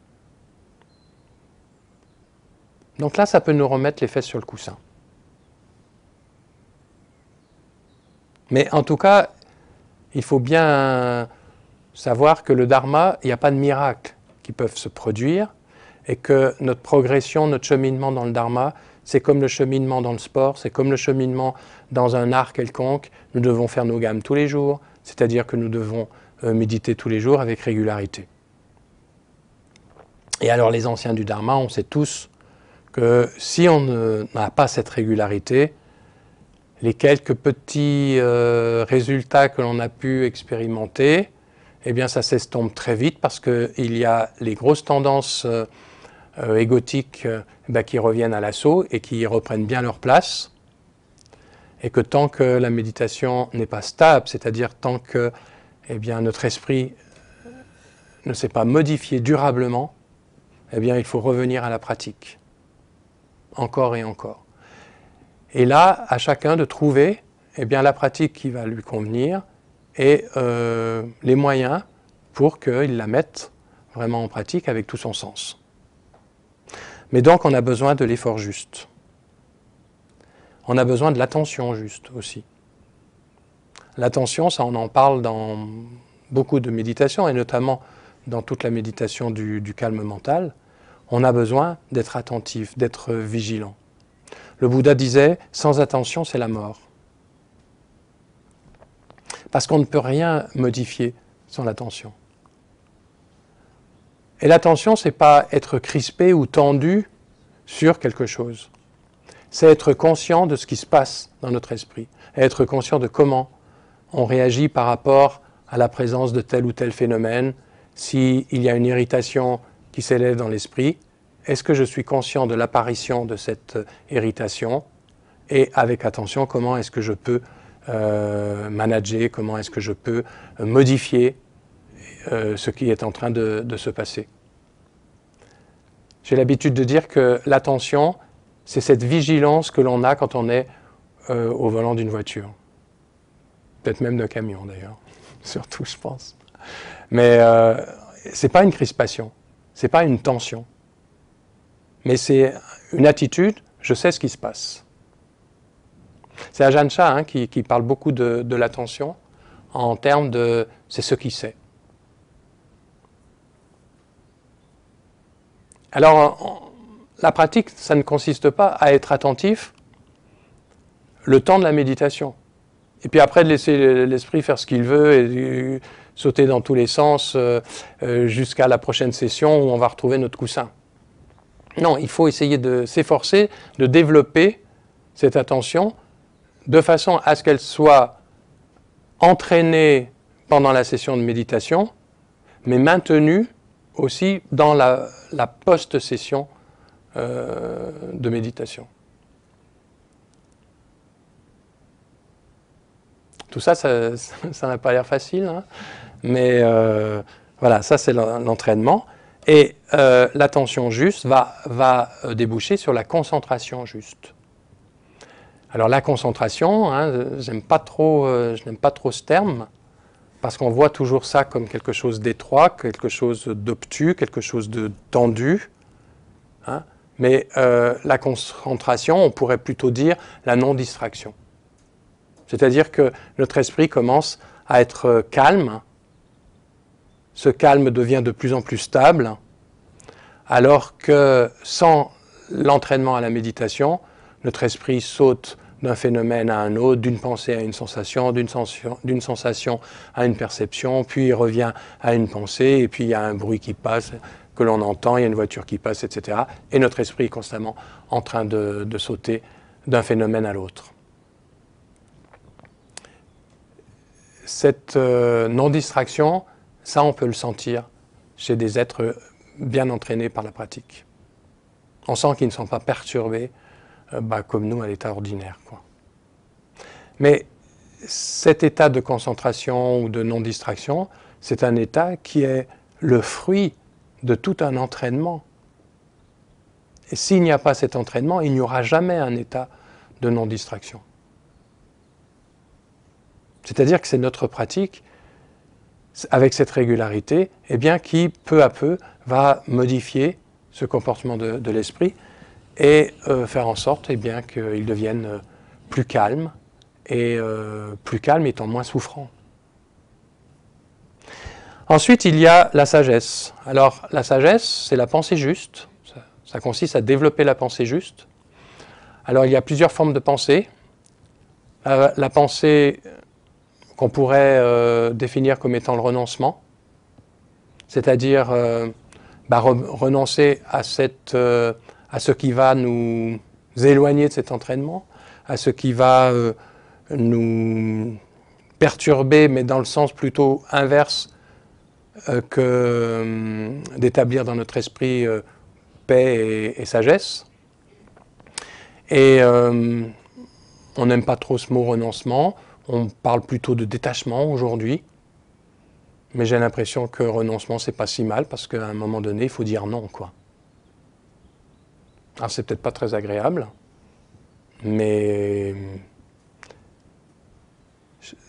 Donc là, ça peut nous remettre les fesses sur le coussin. Mais en tout cas, il faut bien savoir que le Dharma, il n'y a pas de miracles qui peuvent se produire et que notre progression, notre cheminement dans le Dharma, c'est comme le cheminement dans le sport, c'est comme le cheminement dans un art quelconque. Nous devons faire nos gammes tous les jours, c'est-à-dire que nous devons méditer tous les jours avec régularité. Et alors les anciens du Dharma, on sait tous que si on n'a pas cette régularité, les quelques petits résultats que l'on a pu expérimenter, ça s'estompe très vite parce qu'il y a les grosses tendances égotiques qui reviennent à l'assaut et qui reprennent bien leur place. Et que tant que la méditation n'est pas stable, c'est-à-dire tant que notre esprit ne s'est pas modifié durablement, il faut revenir à la pratique. Encore et encore. Et là, à chacun de trouver la pratique qui va lui convenir et les moyens pour qu'ils la mettent vraiment en pratique avec tout son sens. Mais donc on a besoin de l'effort juste. On a besoin de l'attention juste aussi. L'attention, ça on en parle dans beaucoup de méditations, et notamment dans toute la méditation du calme mental. On a besoin d'être attentif, d'être vigilant. Le Bouddha disait, sans attention, c'est la mort. Parce qu'on ne peut rien modifier sans l'attention. Et l'attention, ce n'est pas être crispé ou tendu sur quelque chose. C'est être conscient de ce qui se passe dans notre esprit, et être conscient de comment on réagit par rapport à la présence de tel ou tel phénomène. S'il y a une irritation qui s'élève dans l'esprit, est-ce que je suis conscient de l'apparition de cette irritation? Et avec attention, comment est-ce que je peux manager, comment est-ce que je peux modifier ce qui est en train de se passer? J'ai l'habitude de dire que l'attention, c'est cette vigilance que l'on a quand on est au volant d'une voiture. Peut-être même d'un camion d'ailleurs, surtout je pense. Mais ce n'est pas une crispation, ce n'est pas une tension. Mais c'est une attitude, je sais ce qui se passe. C'est Ajahn Chah qui parle beaucoup de l'attention en termes de « c'est ce qui sait ». Alors, la pratique, ça ne consiste pas à être attentif le temps de la méditation. Et puis après, de laisser l'esprit faire ce qu'il veut et sauter dans tous les sens jusqu'à la prochaine session où on va retrouver notre coussin. Non, il faut essayer de s'efforcer de développer cette attention de façon à ce qu'elle soit entraînée pendant la session de méditation, mais maintenue aussi dans la post-session de méditation. Tout ça, ça n'a pas l'air facile, hein, mais voilà, ça c'est l'entraînement. Et l'attention juste va déboucher sur la concentration juste. Alors la concentration, je n'aime pas trop ce terme, parce qu'on voit toujours ça comme quelque chose d'étroit, quelque chose d'obtus, quelque chose de tendu. Hein, mais la concentration, on pourrait plutôt dire la non-distraction. C'est-à-dire que notre esprit commence à être calme, ce calme devient de plus en plus stable, alors que sans l'entraînement à la méditation, notre esprit saute d'un phénomène à un autre, d'une pensée à une sensation, d'une sensation à une perception, puis il revient à une pensée, et puis il y a un bruit qui passe, que l'on entend, il y a une voiture qui passe, etc. Et notre esprit est constamment en train de sauter d'un phénomène à l'autre. Cette non-distraction, ça on peut le sentir chez des êtres bien entraînés par la pratique. On sent qu'ils ne sont pas perturbés comme nous à l'état ordinaire, quoi. Mais cet état de concentration ou de non-distraction, c'est un état qui est le fruit de tout un entraînement. Et s'il n'y a pas cet entraînement, il n'y aura jamais un état de non-distraction. C'est-à-dire que c'est notre pratique, avec cette régularité, qui, peu à peu, va modifier ce comportement de l'esprit et faire en sorte qu'il devienne plus calme, et plus calme étant moins souffrant. Ensuite, il y a la sagesse. Alors, la sagesse, c'est la pensée juste. Ça consiste à développer la pensée juste. Alors, il y a plusieurs formes de pensée. La pensée qu'on pourrait définir comme étant le renoncement, c'est-à-dire renoncer à ce qui va nous éloigner de cet entraînement, à ce qui va nous perturber, mais dans le sens plutôt inverse que d'établir dans notre esprit paix et sagesse. Et on n'aime pas trop ce mot renoncement, on parle plutôt de détachement aujourd'hui, mais j'ai l'impression que renoncement c'est pas si mal, parce qu'à un moment donné il faut dire non, quoi. Alors c'est peut-être pas très agréable, mais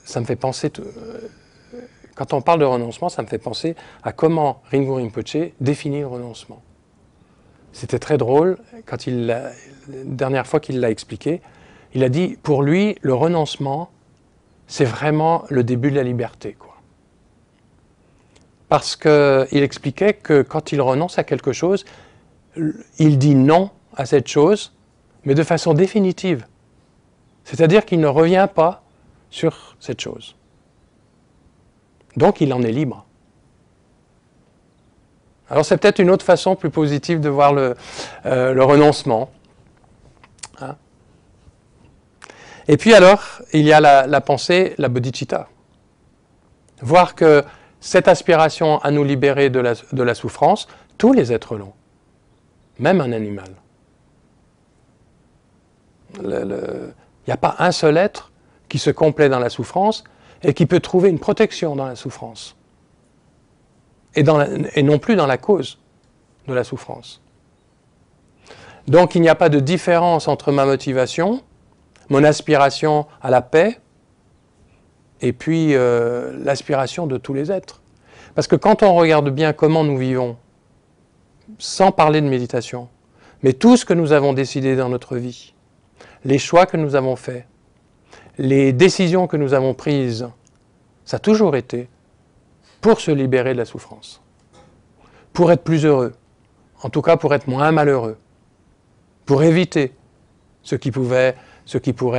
ça me fait penser Quand on parle de renoncement, ça me fait penser à comment Ringu Rinpoché définit le renoncement. C'était très drôle, la dernière fois qu'il l'a expliqué, il a dit, pour lui, le renoncement, c'est vraiment le début de la liberté, quoi. Parce qu'il expliquait que quand il renonce à quelque chose, il dit non à cette chose, mais de façon définitive. C'est-à-dire qu'il ne revient pas sur cette chose. Donc il en est libre. Alors c'est peut-être une autre façon plus positive de voir le renoncement. Hein? Et puis alors, il y a la pensée, la bodhicitta. Voir que cette aspiration à nous libérer de la souffrance, tous les êtres l'ont, même un animal. Il n'y a pas un seul être qui se complaît dans la souffrance et qui peut trouver une protection dans la souffrance. Et non plus dans la cause de la souffrance. Donc il n'y a pas de différence entre ma motivation, mon aspiration à la paix, et puis l'aspiration de tous les êtres. Parce que quand on regarde bien comment nous vivons, sans parler de méditation, mais tout ce que nous avons décidé dans notre vie, les choix que nous avons faits, les décisions que nous avons prises, ça a toujours été pour se libérer de la souffrance, pour être plus heureux, en tout cas pour être moins malheureux, pour éviter ce qui pourrait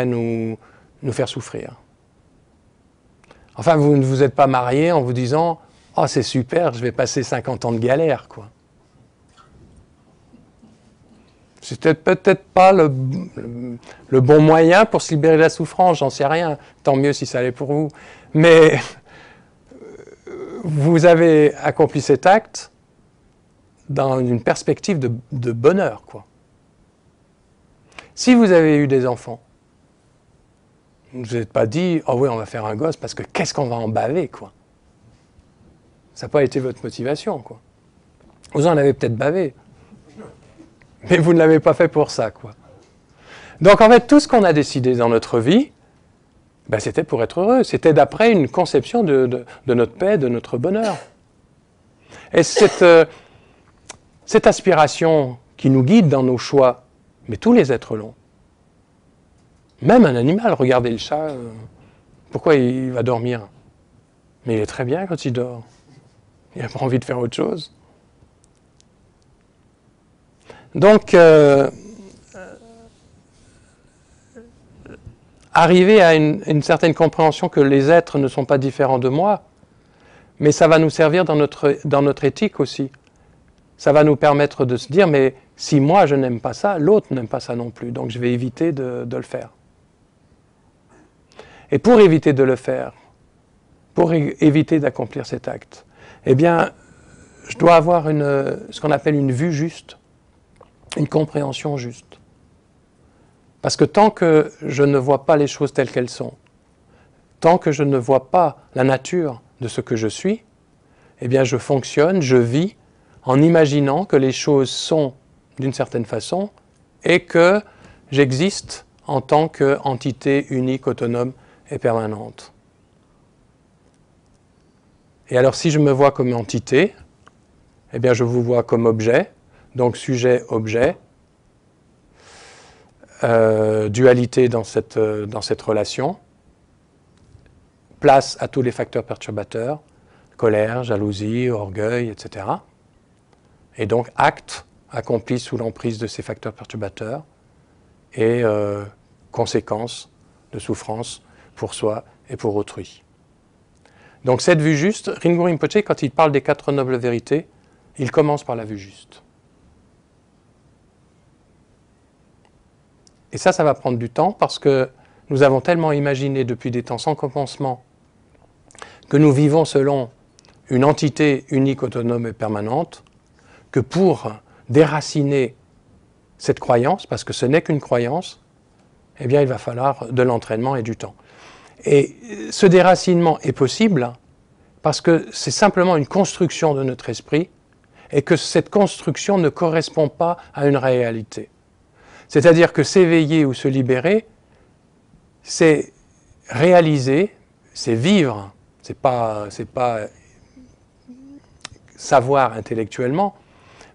nous faire souffrir. Enfin, vous ne vous êtes pas marié en vous disant « Oh, c'est super, je vais passer 50 ans de galère, quoi. » C'était peut-être pas le bon moyen pour se libérer de la souffrance, j'en sais rien. Tant mieux si ça allait pour vous. Mais vous avez accompli cet acte dans une perspective de bonheur, quoi. Si vous avez eu des enfants, vous ne vous êtes pas dit « Oh oui, on va faire un gosse parce que qu'est-ce qu'on va en baver, quoi. » Ça n'a pas été votre motivation, quoi. Vous en avez peut-être bavé, mais vous ne l'avez pas fait pour ça, quoi. Donc en fait, tout ce qu'on a décidé dans notre vie, ben, c'était pour être heureux. C'était d'après une conception de notre paix, de notre bonheur. Et cette aspiration qui nous guide dans nos choix, mais tous les êtres l'ont. Même un animal, regardez le chat, pourquoi il va dormir? Mais il est très bien quand il dort. Il n'a pas envie de faire autre chose. Donc, arriver à une certaine compréhension que les êtres ne sont pas différents de moi, mais ça va nous servir dans notre éthique aussi. Ça va nous permettre de se dire, mais si moi je n'aime pas ça, l'autre n'aime pas ça non plus, donc je vais éviter de le faire. Et pour éviter de le faire, pour éviter d'accomplir cet acte, eh bien, je dois avoir ce qu'on appelle une vue juste, une compréhension juste. Parce que tant que je ne vois pas les choses telles qu'elles sont, tant que je ne vois pas la nature de ce que je suis, eh bien je fonctionne, je vis en imaginant que les choses sont d'une certaine façon et que j'existe en tant qu'entité unique, autonome et permanente. Et alors si je me vois comme entité, eh bien je vous vois comme objet, donc sujet-objet, dualité dans cette relation, place à tous les facteurs perturbateurs, colère, jalousie, orgueil, etc. Et donc acte accompli sous l'emprise de ces facteurs perturbateurs et conséquences de souffrance pour soi et pour autrui. Donc cette vue juste, Ringu Rinpoché, quand il parle des 4 nobles vérités, il commence par la vue juste. Et ça va prendre du temps parce que nous avons tellement imaginé depuis des temps sans commencement que nous vivons selon une entité unique, autonome et permanente, que pour déraciner cette croyance, parce que ce n'est qu'une croyance, eh bien il va falloir de l'entraînement et du temps. Et ce déracinement est possible parce que c'est simplement une construction de notre esprit et que cette construction ne correspond pas à une réalité. C'est-à-dire que s'éveiller ou se libérer, c'est réaliser, c'est vivre c'est pas savoir intellectuellement,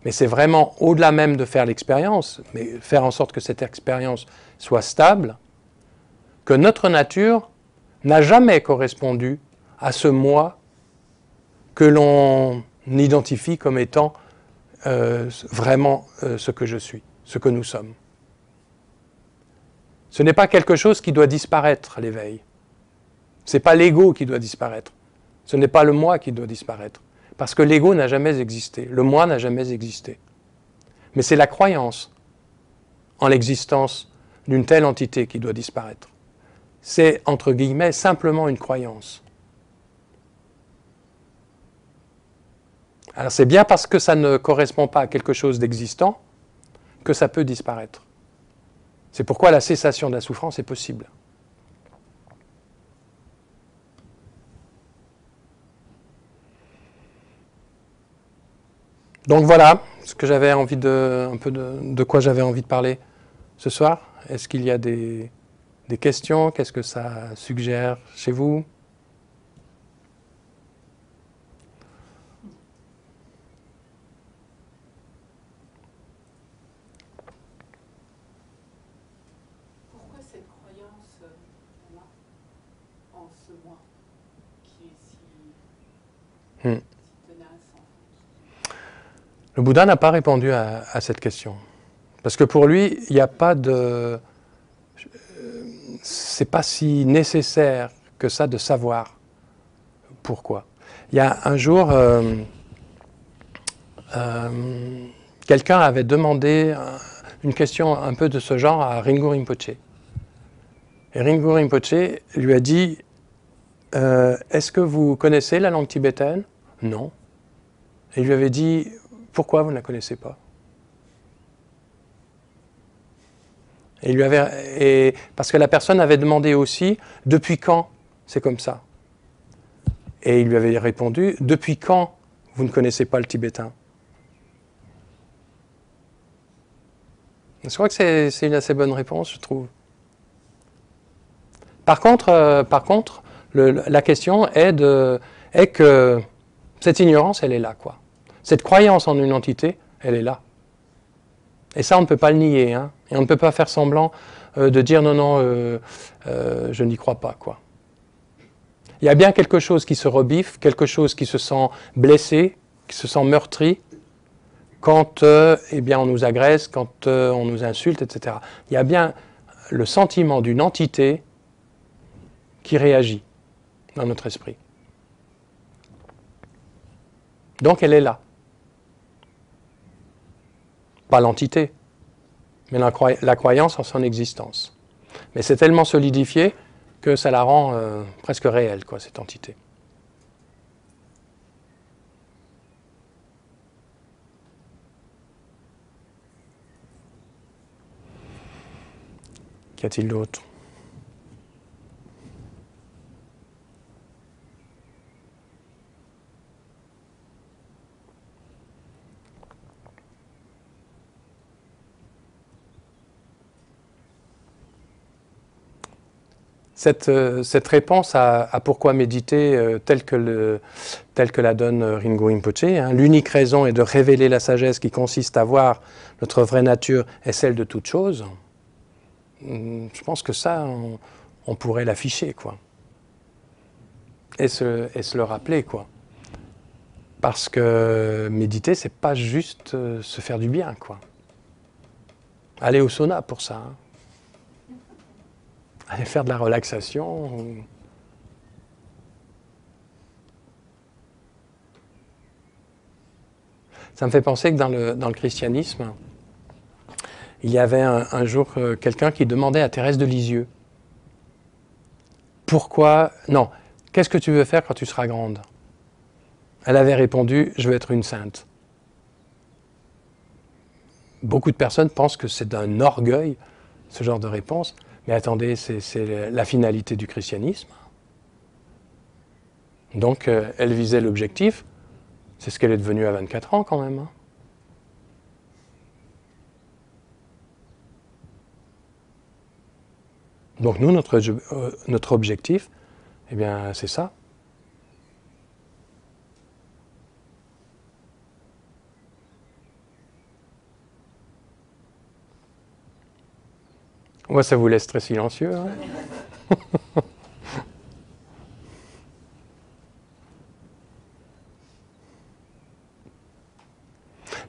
mais c'est vraiment au-delà même de faire l'expérience, mais faire en sorte que cette expérience soit stable, que notre nature n'a jamais correspondu à ce moi que l'on identifie comme étant vraiment ce que je suis, ce que nous sommes. Ce n'est pas quelque chose qui doit disparaître, l'éveil. Ce n'est pas l'ego qui doit disparaître. Ce n'est pas le moi qui doit disparaître. Parce que l'ego n'a jamais existé. Le moi n'a jamais existé. Mais c'est la croyance en l'existence d'une telle entité qui doit disparaître. C'est, entre guillemets, simplement une croyance. Alors c'est bien parce que ça ne correspond pas à quelque chose d'existant que ça peut disparaître. C'est pourquoi la cessation de la souffrance est possible. Donc voilà ce que j'avais envie un peu de quoi j'avais envie de parler ce soir. Est-ce qu'il y a des questions? Qu'est-ce que ça suggère chez vous? Pourquoi cette croyance là, en ce moi qui est si tenace en fait? Le Bouddha n'a pas répondu à cette question. Parce que pour lui, il n'y a pas de... C'est pas si nécessaire que ça de savoir pourquoi. Il y a un jour, quelqu'un avait demandé une question un peu de ce genre à Ringu Rinpoche. Et Ringu Rinpoche lui a dit est-ce que vous connaissez la langue tibétaine? Non. Et il lui avait dit pourquoi vous ne la connaissez pas? Et parce que la personne avait demandé aussi depuis quand c'est comme ça. Et il lui avait répondu depuis quand vous ne connaissez pas le tibétain? Je crois que c'est une assez bonne réponse, je trouve. Par contre, la question est que cette ignorance, elle est là, quoi. Cette croyance en une entité, elle est là. Et ça, on ne peut pas le nier, hein. Et on ne peut pas faire semblant de dire non, je n'y crois pas, quoi. Il y a bien quelque chose qui se rebiffe, quelque chose qui se sent blessé, qui se sent meurtri, quand eh bien, on nous agresse, quand on nous insulte, etc. Il y a bien le sentiment d'une entité qui réagit dans notre esprit. Donc elle est là. Pas l'entité, mais la croyance en son existence. Mais c'est tellement solidifié que ça la rend presque réelle, quoi, cette entité. Qu'y a-t-il d'autre? Cette réponse à pourquoi méditer telle que la donne Ringu Rinpoche, hein, l'unique raison est de révéler la sagesse qui consiste à voir notre vraie nature est celle de toute chose. Je pense que ça, on pourrait l'afficher, quoi. Et se le rappeler, quoi. Parce que méditer, c'est pas juste se faire du bien, quoi. Aller au sauna pour ça, hein. Aller faire de la relaxation. Ça me fait penser que dans le christianisme, il y avait un jour quelqu'un qui demandait à Thérèse de Lisieux pourquoi... Non, qu'est-ce que tu veux faire quand tu seras grande? Elle avait répondu, je veux être une sainte. Beaucoup de personnes pensent que c'est d'un orgueil, ce genre de réponse. Mais attendez, c'est la finalité du christianisme. Donc, elle visait l'objectif. C'est ce qu'elle est devenue à 24 ans, quand même. Hein. Donc, nous, notre objectif, eh bien, c'est ça. Moi, ça vous laisse très silencieux. Hein.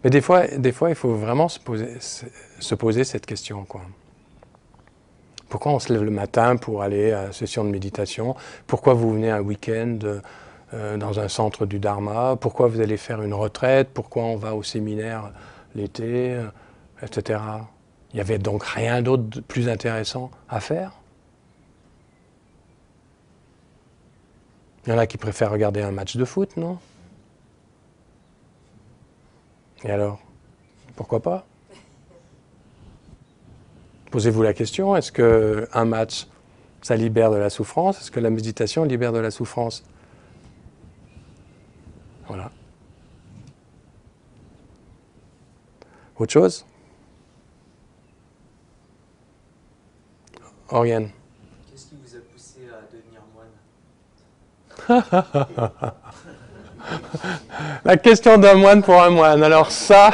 Mais des fois, il faut vraiment se poser cette question, quoi. Pourquoi on se lève le matin pour aller à la session de méditation? Pourquoi vous venez un week-end dans un centre du Dharma? Pourquoi vous allez faire une retraite? Pourquoi on va au séminaire l'été, etc. Il n'y avait donc rien d'autre de plus intéressant à faire? Il y en a qui préfèrent regarder un match de foot, non? Et alors, pourquoi pas? Posez-vous la question, est-ce qu'un match, ça libère de la souffrance? Est-ce que la méditation libère de la souffrance? Voilà. Autre chose? Oriane. Qu'est-ce qui vous a poussé à devenir moine? La question d'un moine pour un moine. Alors ça,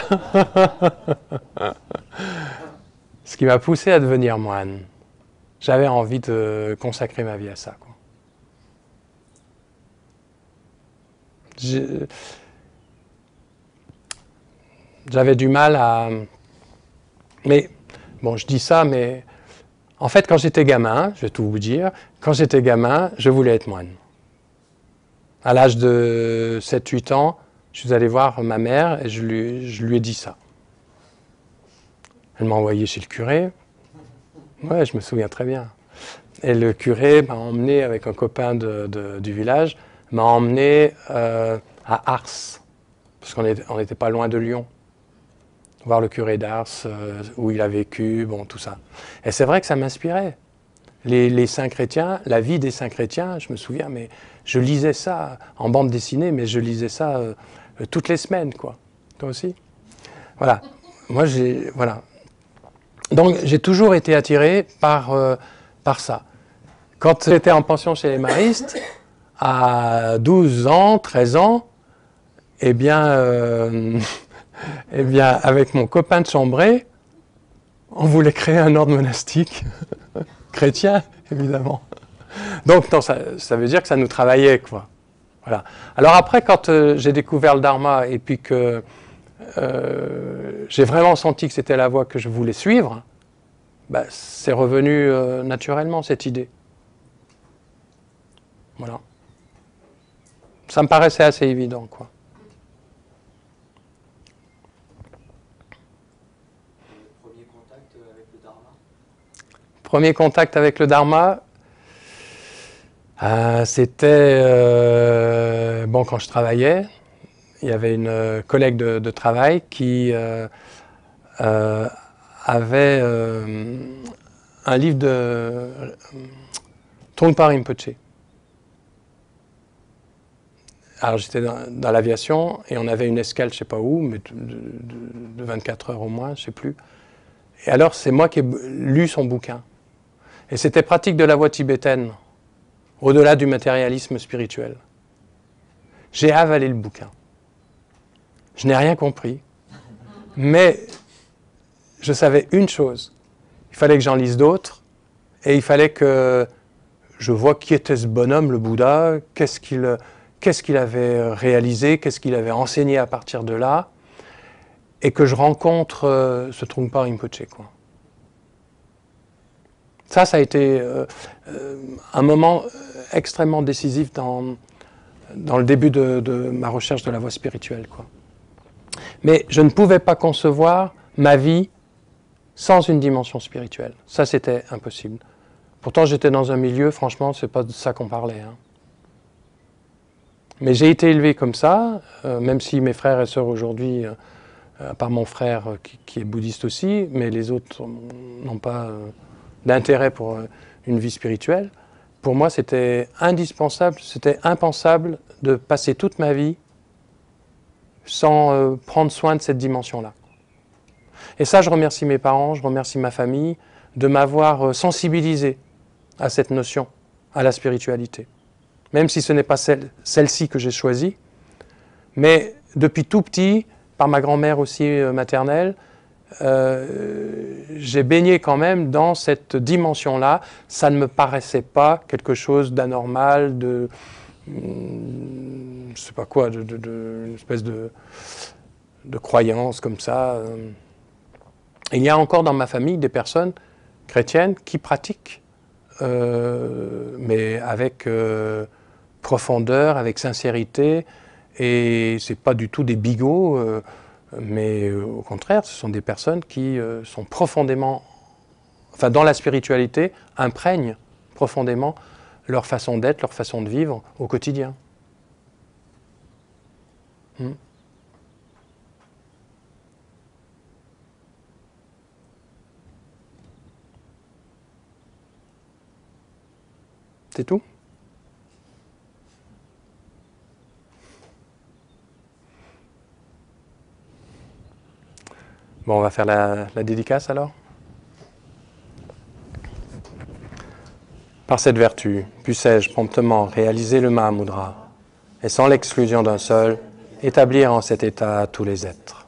ce qui m'a poussé à devenir moine, j'avais envie de consacrer ma vie à ça, quoi. J'avais du mal à... Mais, bon, je dis ça, mais... En fait, quand j'étais gamin, je vais tout vous dire, quand j'étais gamin, je voulais être moine. À l'âge de 7-8 ans, je suis allé voir ma mère et je lui ai dit ça. Elle m'a envoyé chez le curé. Ouais, je me souviens très bien. Et le curé m'a emmené avec un copain du village, m'a emmené à Ars, parce qu'on n'était pas loin de Lyon. Voir le curé d'Ars, où il a vécu, bon, tout ça. Et c'est vrai que ça m'inspirait. Les saints chrétiens, la vie des saints chrétiens, je me souviens, mais je lisais ça en bande dessinée, mais je lisais ça toutes les semaines, quoi. Toi aussi? Voilà. Moi, voilà. Donc, j'ai toujours été attiré par ça. Quand j'étais en pension chez les maristes, à 12 ans, 13 ans, eh bien, avec mon copain de chambrée, on voulait créer un ordre monastique chrétien, évidemment. Donc, non, ça veut dire que ça nous travaillait, quoi. Voilà. Alors après, quand j'ai découvert le Dharma et puis que j'ai vraiment senti que c'était la voie que je voulais suivre, bah, c'est revenu naturellement, cette idée. Voilà. Ça me paraissait assez évident, quoi. Premier contact avec le Dharma? Premier contact avec le Dharma, c'était bon, quand je travaillais. Il y avait une collègue de travail qui avait un livre de Trungpa Rinpoche. Alors j'étais dans l'aviation et on avait une escale, je ne sais pas où, mais de 24 heures au moins, je ne sais plus. Et alors c'est moi qui ai lu son bouquin. Et c'était pratique de la voie tibétaine, au-delà du matérialisme spirituel. J'ai avalé le bouquin. Je n'ai rien compris. Mais je savais une chose. Il fallait que j'en lise d'autres. Et il fallait que je vois qui était ce bonhomme, le Bouddha, qu'est-ce qu'il avait réalisé, qu'est-ce qu'il avait enseigné à partir de là. Et que je rencontre ce Trungpa Rinpoche, quoi. Ça a été un moment extrêmement décisif dans le début de ma recherche de la voie spirituelle, quoi. Mais je ne pouvais pas concevoir ma vie sans une dimension spirituelle. Ça, c'était impossible. Pourtant, j'étais dans un milieu, franchement, c'est pas de ça qu'on parlait, hein. Mais j'ai été élevé comme ça, même si mes frères et sœurs aujourd'hui, à part mon frère qui est bouddhiste aussi, mais les autres n'ont pas d'intérêt pour une vie spirituelle. Pour moi, c'était indispensable, c'était impensable de passer toute ma vie sans prendre soin de cette dimension-là. Et ça, je remercie mes parents, je remercie ma famille de m'avoir sensibilisé à cette notion, à la spiritualité. Même si ce n'est pas celle-ci que j'ai choisie, mais depuis tout petit, par ma grand-mère aussi maternelle, j'ai baigné quand même dans cette dimension-là. Ça ne me paraissait pas quelque chose d'anormal, de je sais pas quoi, une espèce de croyance comme ça. Il y a encore dans ma famille des personnes chrétiennes qui pratiquent, mais avec profondeur, avec sincérité, et c'est pas du tout des bigots, mais au contraire, ce sont des personnes qui sont profondément, enfin dans la spiritualité, imprègnent profondément leur façon d'être, leur façon de vivre au quotidien. C'est tout ? Bon, on va faire la dédicace alors. Par cette vertu, puissais-je promptement réaliser le Mahamudra, et sans l'exclusion d'un seul, établir en cet état tous les êtres.